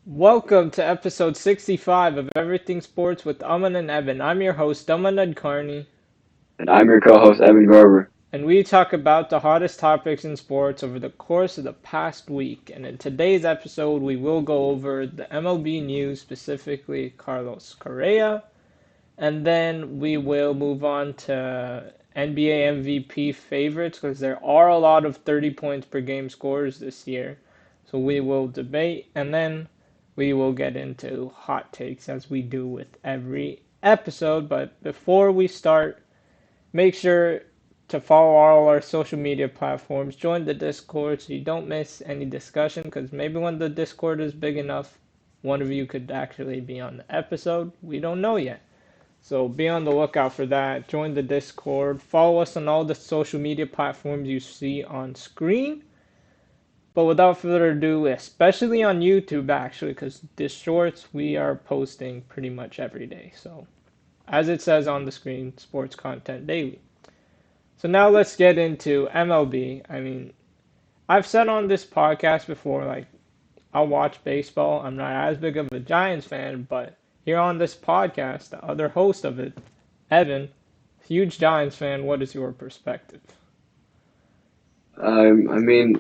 Welcome to episode 65 of Everything Sports with Aman and Evan. I'm your host, Aman Adkarni, And I'm your co-host, Evan Garber. and we talk about the hottest topics in sports over the course of the past week. And in today's episode, we will go over the MLB news, specifically Carlos Correa, and then we will move on to NBA MVP favorites because there are a lot of 30 points per game scorers this year. So we will debate and then we will get into hot takes as we do with every episode. But before we start, make sure to follow all our social media platforms. Join the Discord so you don't miss any discussion because maybe when the Discord is big enough, one of you could actually be on the episode. We don't know yet. So be on the lookout for that. Join the Discord. Follow us on all the social media platforms you see on screen. But without further ado, especially on YouTube, actually, because this shorts we are posting pretty much every day. So, as it says on the screen, sports content daily. So now let's get into MLB. I mean, I've said on this podcast before, like, I'll watch baseball. I'm not as big of a Giants fan, but here on this podcast, the other host of it, Evan, huge Giants fan. What is your perspective? I mean,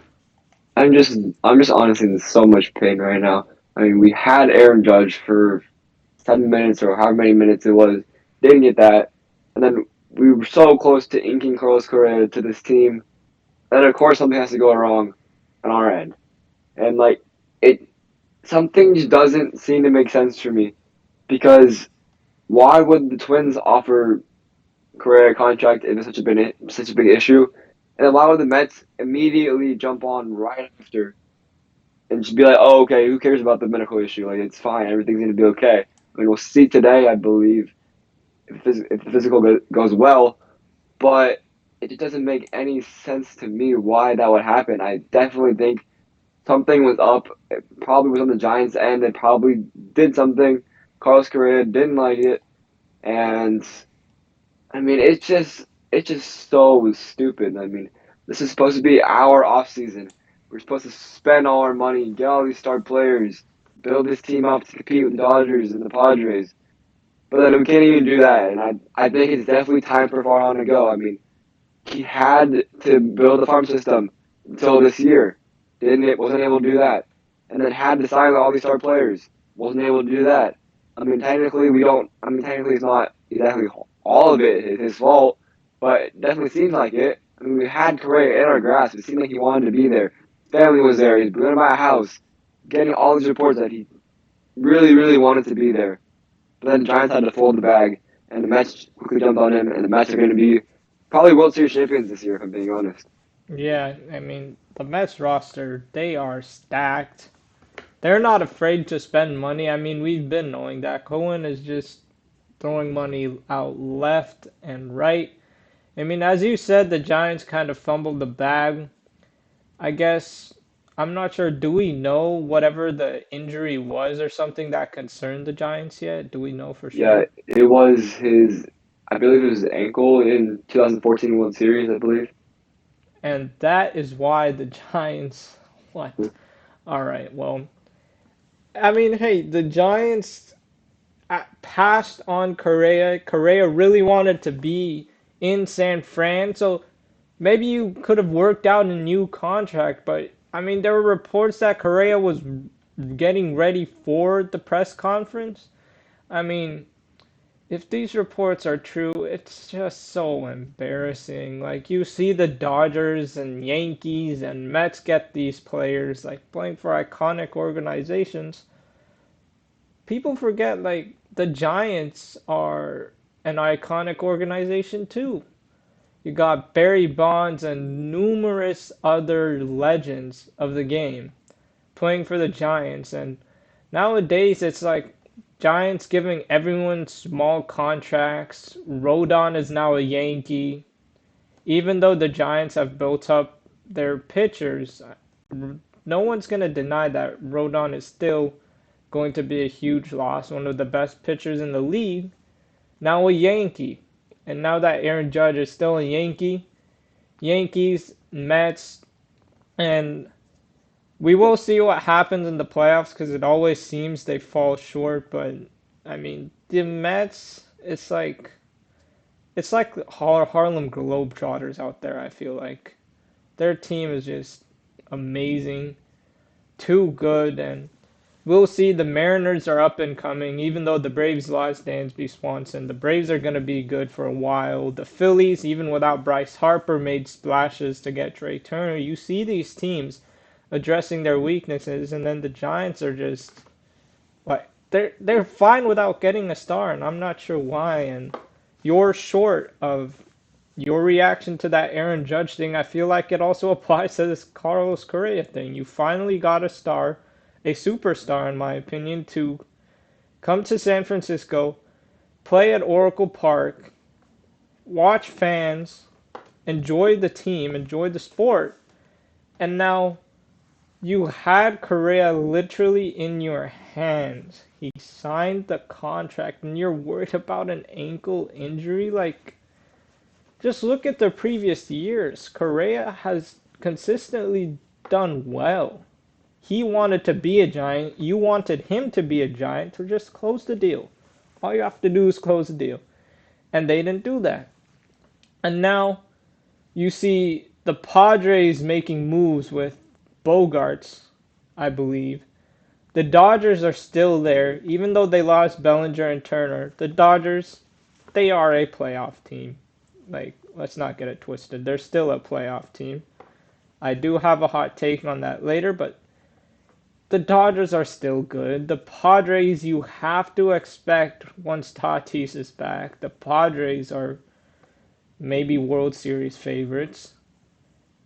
I'm just, I'm just honestly in so much pain right now. I mean, we had Aaron Judge for 7 minutes or however many minutes it was, didn't get that, and then we were so close to inking Carlos Correa to this team. Then of course something has to go wrong on our end, and like it, something just doesn't seem to make sense for me because why would the Twins offer Correa contract if it's such a big issue, and allow the Mets immediately jump on right after and just be like, "Oh, okay, who cares about the medical issue? Like, it's fine, everything's gonna be okay." I mean, we'll see today, I believe, if the physical goes well, but it just doesn't make any sense to me why that would happen. I definitely think something was up. It probably was on the Giants' end. They probably did something. Carlos Correa didn't like it, and I mean, it's just so stupid. I mean, this is supposed to be our off season. We're supposed to spend all our money, get all these star players, build this team up to compete with the Dodgers and the Padres. But then we can't even do that, and I think it's definitely time for Farhan to go. I mean, he had to build a farm system until this year. Didn't it? Wasn't able to do that, and then had to sign all these star players. Wasn't able to do that. I mean, technically we don't. I mean, technically it's not exactly all of it his fault, but it definitely seems like it. I mean, we had Correa in our grasp. It seemed like he wanted to be there. Family was there. He's going to buy a house. Getting all these reports that he really, really wanted to be there. But then the Giants had to fold the bag, and the Mets quickly jumped on him, and the Mets are going to be probably World Series champions this year, if I'm being honest. Yeah, I mean, the Mets roster, they are stacked. They're not afraid to spend money. I mean, we've been knowing that. Cohen is just throwing money out left and right. I mean, as you said, the Giants kind of fumbled the bag. I guess I'm not sure. Do we know whatever the injury was or something that concerned the Giants yet? Do we know for Yeah, sure? it was his, I believe it was his ankle in 2014 World Series, I believe. And that is why the Giants. What? All right. Well, I mean, hey, the Giants passed on Correa. Correa really wanted to be in San Fran, so maybe you could have worked out a new contract. But I mean, there were reports that Correa was getting ready for the press conference. I mean, if these reports are true, it's just so embarrassing. Like, you see the Dodgers and Yankees and Mets get these players, like, playing for iconic organizations. People forget, like, the Giants are an iconic organization, too. You got Barry Bonds and numerous other legends of the game playing for the Giants. And nowadays, it's like Giants giving everyone small contracts. Rodon is now a Yankee. Even though the Giants have built up their pitchers, no one's going to deny that Rodon is still going to be a huge loss. One of the best pitchers in the league. Now a Yankee. And now that Aaron Judge is still a Yankee, Yankees, Mets, and We will see what happens in the playoffs because it always seems they fall short. But I mean, the Mets, it's like Harlem Globetrotters out there. I feel like their team is just amazing, too good, and we'll see. The Mariners are up and coming, even though the Braves lost Dansby Swanson. The Braves are going to be good for a while. The Phillies, even without Bryce Harper, made splashes to get Trey Turner. You see these teams addressing their weaknesses, and then the Giants are just like they're fine without getting a star, and I'm not sure why. And you're short of your reaction to that Aaron Judge thing. I feel like it also applies to this Carlos Correa thing. You finally got a star, a superstar in my opinion, to come to San Francisco, play at Oracle Park, watch fans, enjoy the team, enjoy the sport, and now you had Correa literally in your hands. He signed the contract and you're worried about an ankle injury? Like, just look at the previous years. Correa has consistently done well. He wanted to be a Giant. You wanted him to be a Giant, so just close the deal. All you have to do is close the deal. And they didn't do that. And now you see the Padres making moves with Bogarts, I believe. The Dodgers are still there, even though they lost Bellinger and Turner. The Dodgers, they are a playoff team. Like, let's not get it twisted. They're still a playoff team. I do have a hot take on that later, but the Dodgers are still good. The Padres, you have to expect once Tatis is back. The Padres are maybe World Series favorites.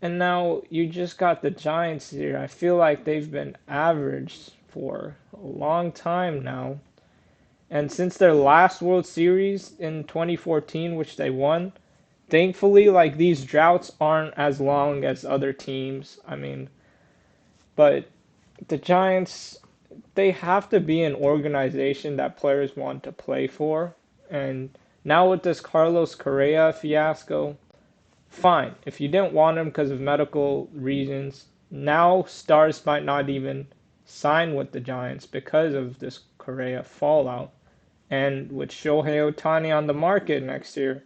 And now you just got the Giants here. I feel like they've been average for a long time now. And since their last World Series in 2014, which they won, thankfully, like these droughts aren't as long as other teams. I mean, but the Giants, they have to be an organization that players want to play for. And now with this Carlos Correa fiasco, fine. If you didn't want him because of medical reasons, now stars might not even sign with the Giants because of this Correa fallout. And with Shohei Ohtani on the market next year,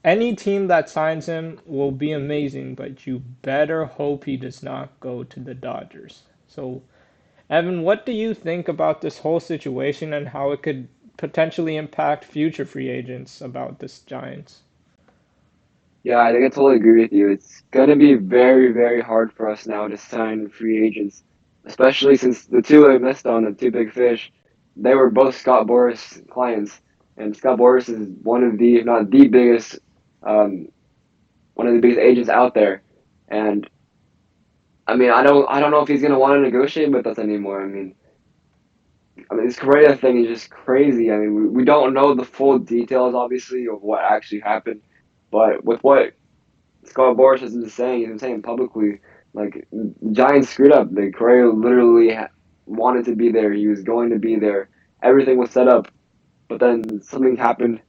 any team that signs him will be amazing, but you better hope he does not go to the Dodgers. So, Evan, what do you think about this whole situation and how it could potentially impact future free agents about this Giants? Yeah, I think I totally agree with you. It's gonna be very, very hard for us now to sign free agents, especially since the two I missed on, the two big fish, they were both Scott Boras clients, and Scott Boras is one of the, if not the biggest, um, one of the biggest agents out there. And I mean, I don't know if he's gonna want to negotiate with us anymore. I mean, this Correa thing is just crazy. I mean, we don't know the full details, obviously, of what actually happened, but with what Scott Boras has been saying, he's been saying publicly, like Giants screwed up. The Correa literally wanted to be there. He was going to be there. Everything was set up, but then something happened.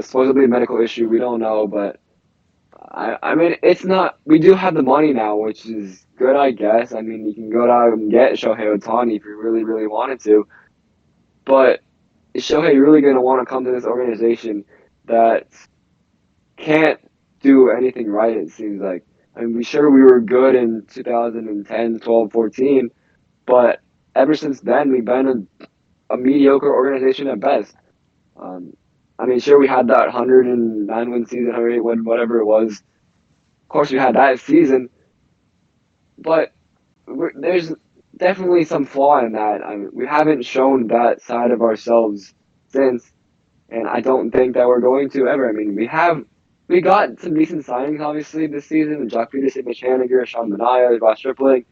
Supposedly a medical issue. We don't know, but I mean, it's not. We do have the money now, which is good, I guess. I mean, you can go out and get Shohei Ohtani if you really, really wanted to, but is Shohei really going to want to come to this organization that can't do anything right, it seems like. I mean, we were good in 2010, 12, 14, but ever since then, we've been a mediocre organization at best. Um, I mean, sure, we had that 109 win season, 108 win, whatever it was. Of course, we had that season, but there's definitely some flaw in that. I mean, we haven't shown that side of ourselves since, and I don't think that we're going to ever. I mean, we got some decent signings obviously this season: Jock Peterson, Mitch Haniger, Sean Manaea, Ross Stripling,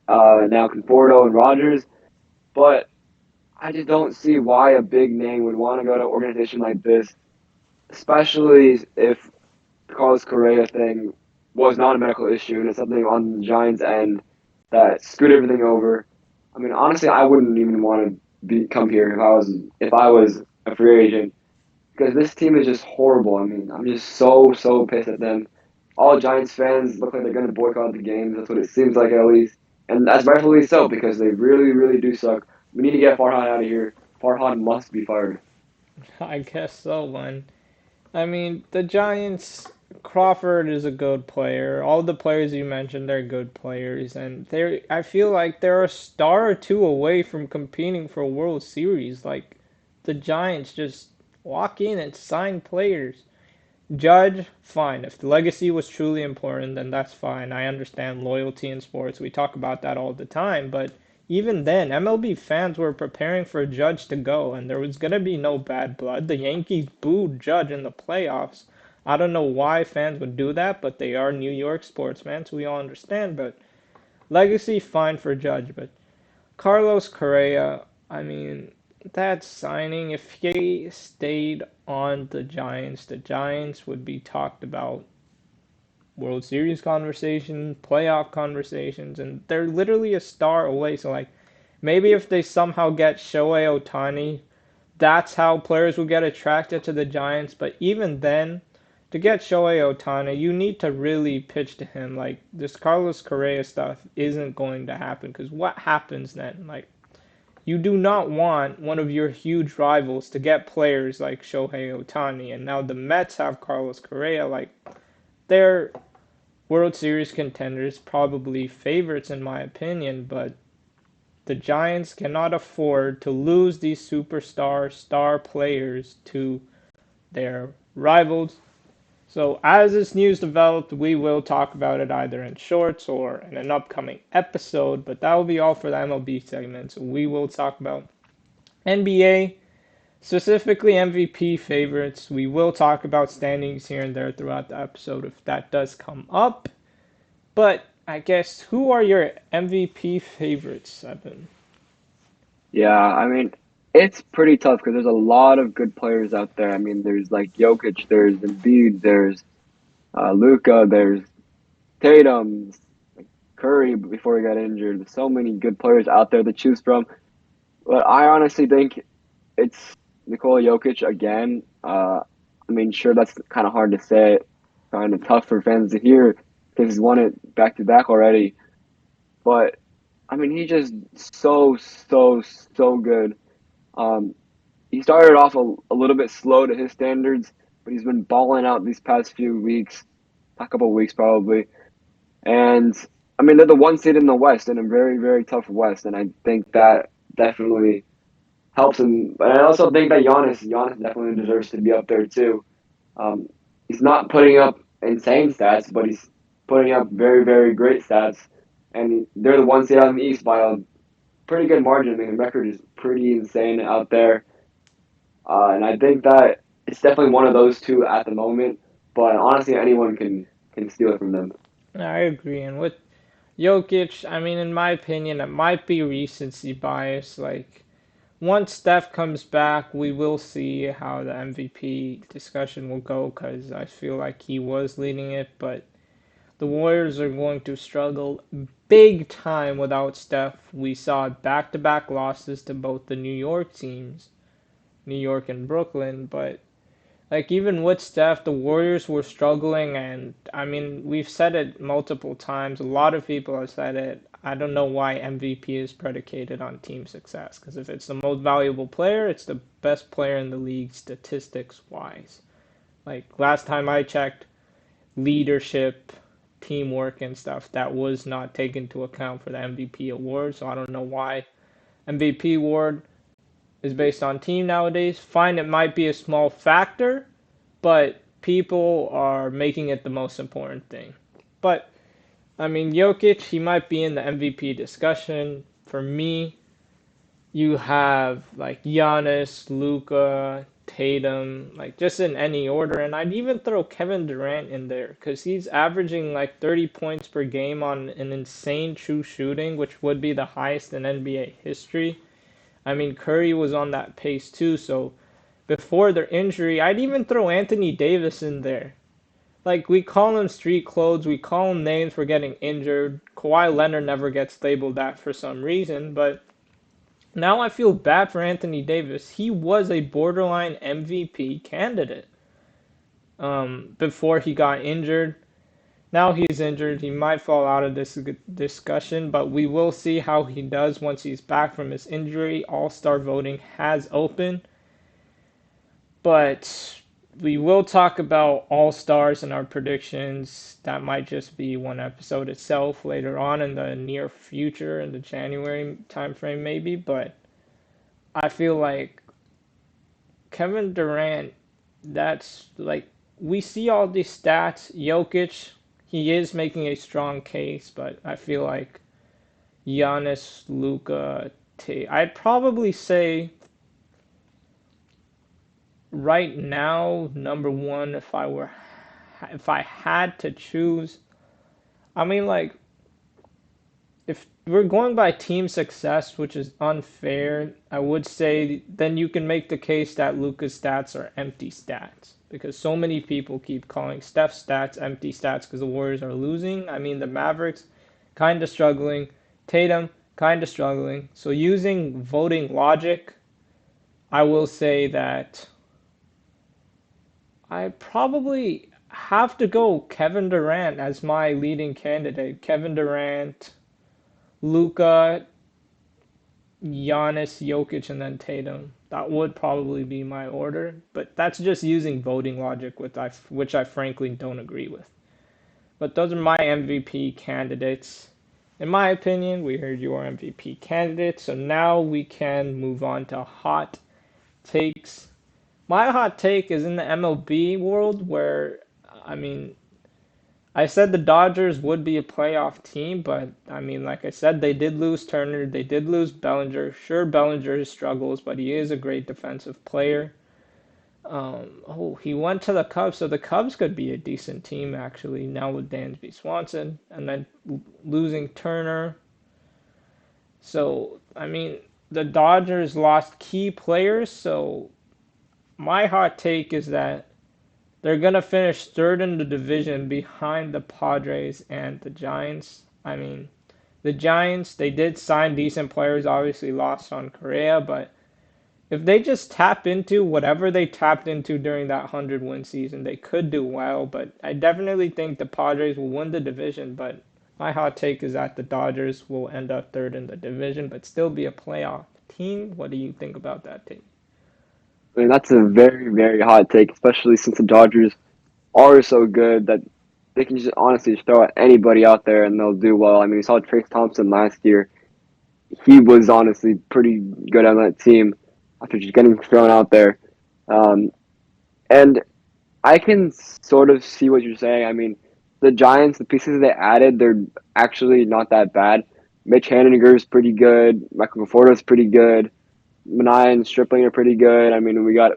now Conforto and Rogers. But I just don't see why a big name would want to go to an organization like this, especially if the Carlos Correa thing was not a medical issue and it's something on the Giants' end that screwed everything over. I mean, honestly, I wouldn't even want to come here if I was a free agent because this team is just horrible. I mean, I'm just so pissed at them. all Giants fans look like they're going to boycott the games. That's what it seems like at least, and that's rightfully so because they really, really do suck. We need to get Farhan out of here. Farhan must be fired. I guess so, man. I mean, the Giants, Crawford is a good player. All the players you mentioned are good players, and I feel like they're a star or two away from competing for a World Series. Like the Giants just walk in and sign players. Judge, fine. If the legacy was truly important, then that's fine. I understand loyalty in sports. We talk about that all the time. But even then, MLB fans were preparing for Judge to go, and there was going to be no bad blood. The Yankees booed Judge in the playoffs. I don't know why fans would do that, but they are New York sports fans, so we all understand. But legacy, fine for Judge. But Carlos Correa, I mean, that signing, if he stayed on the Giants would be talked about World Series conversations, playoff conversations, and they're literally a star away. So, like, maybe if they somehow get Shohei Ohtani, that's how players will get attracted to the Giants. But even then, to get Shohei Ohtani, you need to really pitch to him. Like, this Carlos Correa stuff isn't going to happen because what happens then? Like, you do not want one of your huge rivals to get players like Shohei Ohtani, and now the Mets have Carlos Correa. Like, they're World Series contenders, probably favorites in my opinion, but the Giants cannot afford to lose these superstar star players to their rivals. So, as this news developed, we will talk about it either in shorts or in an upcoming episode, but that will be all for the MLB segment. So, we will talk about NBA, specifically MVP favorites. We will talk about standings here and there throughout the episode if that does come up. But I guess who are your MVP favorites, Evan? Yeah, I mean, it's pretty tough because there's a lot of good players out there. I mean, there's like Jokic, there's Embiid, there's Luka, there's Tatum, Curry before he got injured. There's so many good players out there to choose from. But I honestly think it's Nikola Jokic again. I mean, sure, that's kind of hard to say, kind of tough for fans to hear because he's won it back to back already. But I mean, he's just so good. Um, he started off a little bit slow to his standards, but he's been balling out these past few weeks, a couple of weeks probably. And I mean, they're the one seed in the West in a very, very tough West, and I think that definitely helps him. But I also think that Giannis definitely deserves to be up there too. Um, he's not putting up insane stats, but he's putting up very, very great stats. And they're the one seed out in the East by a pretty good margin. I mean, the record is pretty insane out there. And I think that it's definitely one of those two at the moment. But honestly, anyone can steal it from them. I agree. And with Jokic, I mean, in my opinion, it might be recency bias. Like, once Steph comes back, we will see how the MVP discussion will go because I feel like he was leading it, but the Warriors are going to struggle big time without Steph. We saw back to back losses to both the New York teams, New York and Brooklyn, but like even with Steph, the Warriors were struggling, and I mean we've said it multiple times. A lot of people have said it. I don't know why MVP is predicated on team success. Because if it's the most valuable player, it's the best player in the league statistics wise. Like last time I checked, leadership, teamwork, and stuff that was not taken into account for the MVP award. So I don't know why MVP award is based on team nowadays. Fine, it might be a small factor, but people are making it the most important thing. But I mean, Jokic, he might be in the MVP discussion. For me, you have like Giannis, Luka, Tatum, like just in any order. And I'd even throw Kevin Durant in there because he's averaging like 30 points per game on an insane true shooting, which would be the highest in NBA history. I mean, Curry was on that pace too, so before their injury, I'd even throw Anthony Davis in there. Like, we call him street clothes, we call him names for getting injured. Kawhi Leonard never gets labeled that for some reason, but now I feel bad for Anthony Davis. He was a borderline MVP candidate before he got injured. Now he's injured. He might fall out of this discussion, but we will see how he does once he's back from his injury. All-star voting has opened, but we will talk about all-stars and our predictions. That might just be one episode itself later on in the near future, in the January timeframe maybe, but I feel like Kevin Durant, that's like we see all these stats. Jokic, he is making a strong case, but I feel like Giannis, Luka, I'd probably say right now number one if I had to choose. I mean like if we're going by team success, which is unfair, I would say then you can make the case that Luka's stats are empty stats because so many people keep calling Steph's stats empty stats because the Warriors are losing. I mean, the Mavericks kind of struggling, Tatum kind of struggling. So using voting logic, I will say that I probably have to go Kevin Durant as my leading candidate. Kevin Durant, Luka, Giannis, Jokic, and then Tatum. That would probably be my order, but that's just using voting logic, which I frankly don't agree with. But those are my MVP candidates. In my opinion, we heard your MVP candidates, so now we can move on to hot takes. My hot take is in the MLB world, where, I mean, I said the Dodgers would be a playoff team, but I mean, like I said, they did lose Turner, they did lose Bellinger. Sure, Bellinger struggles, but he is a great defensive player. Oh, he went to the Cubs, so the Cubs could be a decent team actually now with Dansby Swanson, and then losing Turner. So I mean, the Dodgers lost key players. So my hot take is that they're going to finish third in the division behind the Padres and the Giants. I mean, the Giants, they did sign decent players, obviously lost on Correa, but if they just tap into whatever they tapped into during that 100-win season, they could do well. But I definitely think the Padres will win the division. But my hot take is that the Dodgers will end up third in the division, but still be a playoff team. What do you think about that take? I mean, that's a very, very hot take, especially since the Dodgers are so good that they can just honestly just throw at anybody out there and they'll do well. I mean, we saw Trace Thompson last year. He was honestly pretty good on that team after just getting thrown out there. Um, and I can sort of see what you're saying. I mean, the Giants, the pieces they added, they're actually not that bad. Mitch Haniger's pretty good. Michael Conforto's pretty good. Manaea and Stripling are pretty good. I mean, we got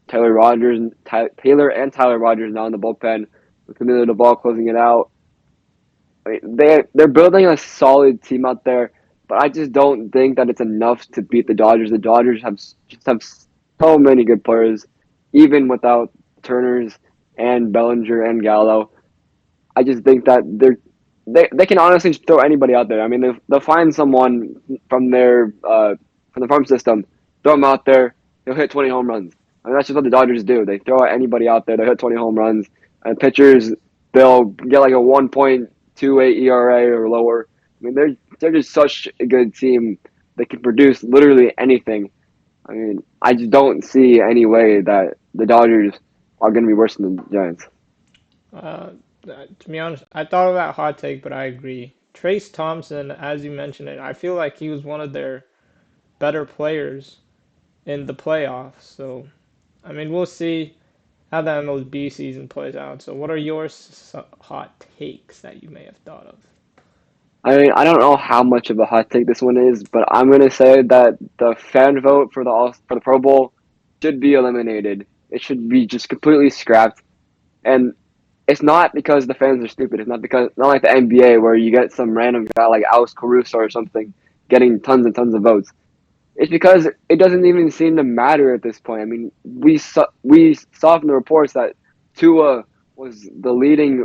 Taylor and Tyler Rogers now in the bullpen with Camilo the ball closing it out. I mean, they're building a solid team out there, but I just don't think that it's enough to beat the Dodgers. The Dodgers have so many good players, even without Turners and Bellinger and Gallo. I just think that they can honestly just throw anybody out there. I mean, they'll find someone from their from the farm system, throw them out there, they'll hit 20 home runs. I mean, that's just what the Dodgers do. They throw at anybody out there, they hit 20 home runs, and pitchers they'll get like a 1.28 ERA or lower. I mean, they're just such a good team. They can produce literally anything. I mean, I just don't see any way that the Dodgers are going to be worse than the Giants. To be honest, I thought of that hot take, but I agree. Trace Thompson, as you mentioned it, I feel like he was one of their better players in the playoffs. So, I mean, we'll see how the MLB season plays out. So, what are your hot takes that you may have thought of? I mean, I don't know how much of a hot take this one is, but I'm gonna say that the fan vote for the Pro Bowl should be eliminated. It should be just completely scrapped. And it's not because the fans are stupid. It's not like the NBA where you get some random guy like Alex Caruso or something getting tons and tons of votes. It's because it doesn't even seem to matter at this point. I mean, we saw from the reports that Tua was the leading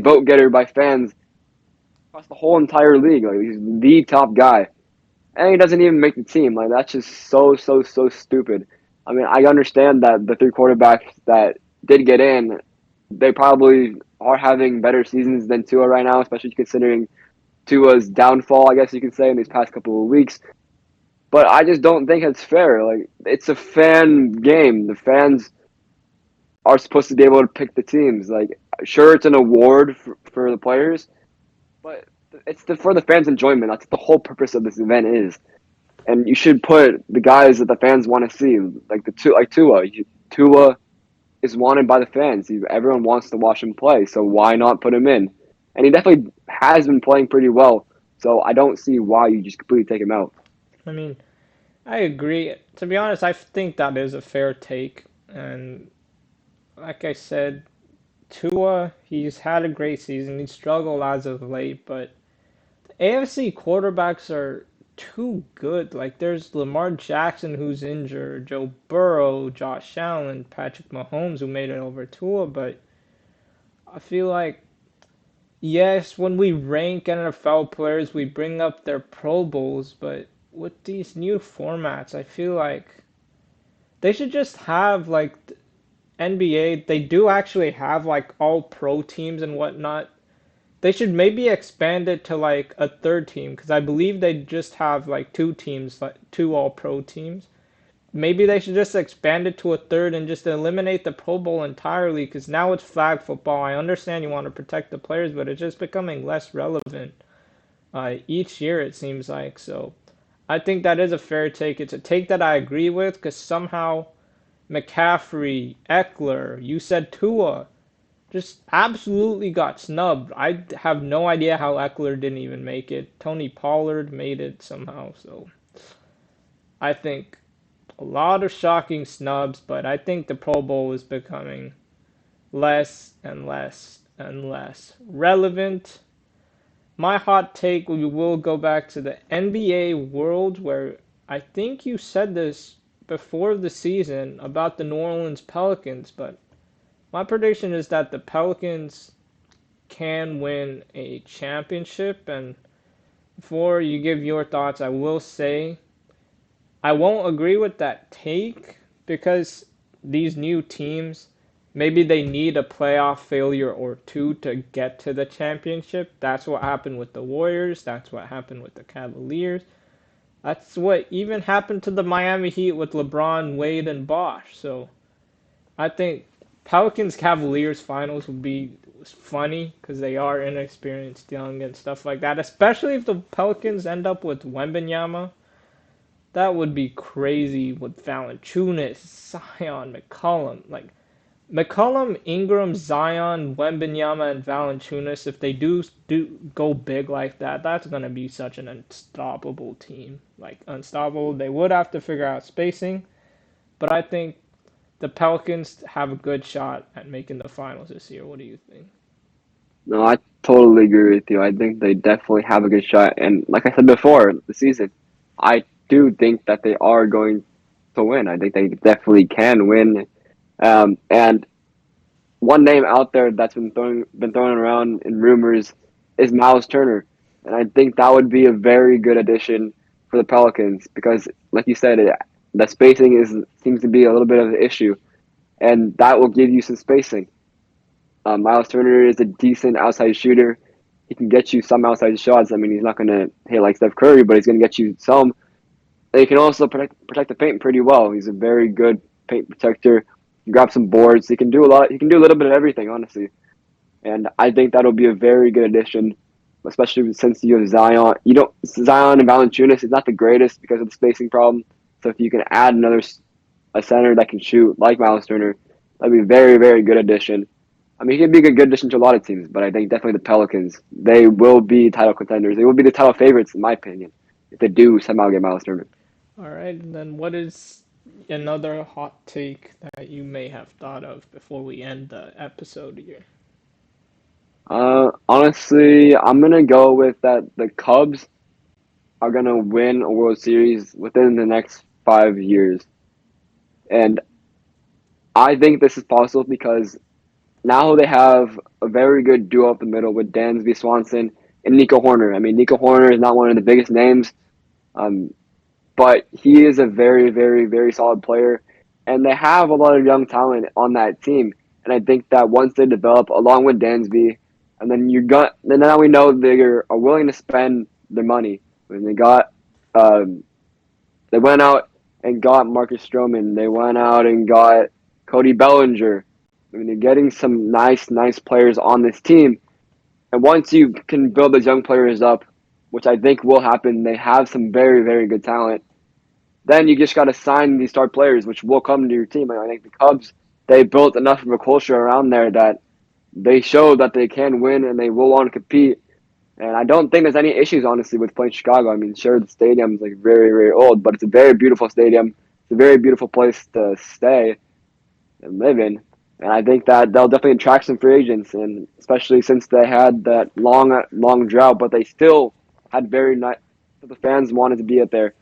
vote getter by fans across the whole entire league. Like he's the top guy, and he doesn't even make the team. Like that's just so stupid. I mean, I understand that the three quarterbacks that did get in, they probably are having better seasons than Tua right now, especially considering Tua's downfall, I guess you could say, in these past couple of weeks. But I just don't think it's fair. Like, it's a fan game. The fans are supposed to be able to pick the teams. Like, sure, it's an award for the players, but it's for the fans' enjoyment. That's what the whole purpose of this event is. And you should put the guys that the fans want to see, like Tua. Tua is wanted by the fans. Everyone wants to watch him play, so why not put him in? And he definitely has been playing pretty well. So I don't see why you just completely take him out. I mean, I agree. To be honest, I think that is a fair take. And like I said, Tua, he's had a great season. He's struggled as of late, but AFC quarterbacks are too good. Like there's Lamar Jackson who's injured, Joe Burrow, Josh Allen, Patrick Mahomes who made it over Tua, but I feel like yes, when we rank NFL players, we bring up their Pro Bowls, but with these new formats, I feel like they should just have like NBA, they do actually have like all pro teams and whatnot. They should maybe expand it to like a third team because I believe they just have like two teams, like two all pro teams. Maybe they should just expand it to a third and just eliminate the Pro Bowl entirely because now it's flag football. I understand you want to protect the players, but it's just becoming less relevant each year, it seems like. So I think that is a fair take. It's a take that I agree with because somehow McCaffrey, Eckler, you said Tua, just absolutely got snubbed. I have no idea how Eckler didn't even make it. Tony Pollard made it somehow. So I think a lot of shocking snubs, but I think the Pro Bowl is becoming less and less and less relevant. My hot take, we will go back to the NBA world where I think you said this before the season about the New Orleans Pelicans, but my prediction is that the Pelicans can win a championship. And before you give your thoughts, I will say I won't agree with that take because these new teams, maybe they need a playoff failure or two to get to the championship. That's what happened with the Warriors. That's what happened with the Cavaliers. That's what even happened to the Miami Heat with LeBron, Wade, and Bosh. So I think Pelicans Cavaliers finals would be funny because they are inexperienced, young, and stuff like that. Especially if the Pelicans end up with Wembenyama, that would be crazy with Valanciunas, Zion, McCollum. Like McCollum, Ingram, Zion, Wembenyama, and Valanciunas. If they do go big like that, that's gonna be such an unstoppable team. Like unstoppable. They would have to figure out spacing, but I think the Pelicans have a good shot at making the finals this year. What do you think? No, I totally agree with you. I think they definitely have a good shot. And like I said before, the season, I do think that they are going to win. I think they definitely can win. And one name out there that's been thrown around in rumors is Miles Turner, and I think that would be a very good addition for the Pelicans because, like you said, the spacing is seems to be a little bit of an issue, and that will give you some spacing. Miles Turner is a decent outside shooter. He can get you some outside shots. I mean, he's not going to hit like Steph Curry, but he's going to get you some. And he can also protect the paint pretty well. He's a very good paint protector. He grab some boards. He can do a lot. He can do a little bit of everything, honestly. And I think that'll be a very good addition, especially since you have Zion. You don't Zion and Valanciunas is not the greatest because of the spacing problem. So if you can add another a center that can shoot like Miles Turner, that'd be a very very good addition. I mean, he could be a good addition to a lot of teams, but I think definitely the Pelicans. They will be title contenders. They will be the title favorites, in my opinion, if they do somehow get Miles Turner. All right, and then what is another hot take that you may have thought of before we end the episode here? Honestly, I'm gonna go with that. The Cubs are gonna win a World Series within the next 5 years, and I think this is possible because now they have a very good duo up the middle with Dansby Swanson and Nico Horner. I mean, Nico Horner is not one of the biggest names, um, but he is a very, very, very solid player, and they have a lot of young talent on that team. And I think that once they develop, along with Dansby, and then now we know they are willing to spend their money. When um, they went out and got Marcus Stroman. They went out and got Cody Bellinger. I mean, they're getting some nice players on this team. And once you can build those young players up, which I think will happen, they have some very good talent. Then you just got to sign these star players, which will come to your team. And I think the Cubs, they built enough of a culture around there that they show that they can win and they will want to compete. And I don't think there's any issues, honestly, with playing Chicago. I mean, sure, the stadium's like very old, but it's a very beautiful stadium. It's a very beautiful place to stay and live in. And I think that they'll definitely attract some free agents, and especially since they had that long drought, but they still had very nice. The fans wanted to be at there.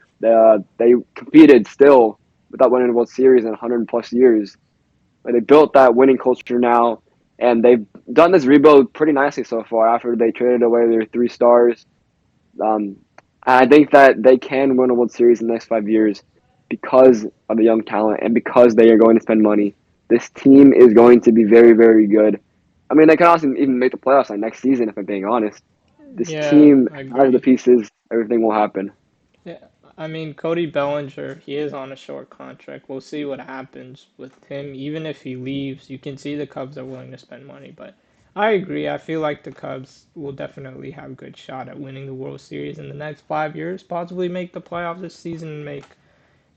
They competed still without winning a World Series in 100 plus years. Like they built that winning culture now, and they've done this rebuild pretty nicely so far. After they traded away their 3 stars, um, I think that they can win a World Series in the next 5 years because of the young talent and because they are going to spend money. This team is going to be very good. I mean, they can also even make the playoffs like next season. If I'm being honest, this Yeah, team I has the agree. pieces. Everything will happen. Yeah, I mean, Cody Bellinger, he is on a short contract. We'll see what happens with him. Even if he leaves, you can see the Cubs are willing to spend money. But I agree. I feel like the Cubs will definitely have a good shot at winning the World Series in the next 5 years, possibly make the playoffs this season and make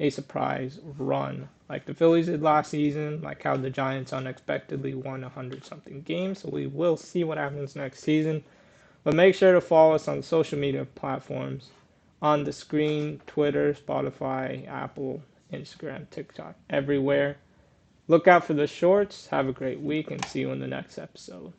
a surprise run like the Phillies did last season, like how the Giants unexpectedly won 100 something games. So we will see what happens next season. But make sure to follow us on social media platforms on the screen: Twitter, Spotify, Apple, Instagram, TikTok, everywhere. Look out for the shorts. Have a great week and see you in the next episode.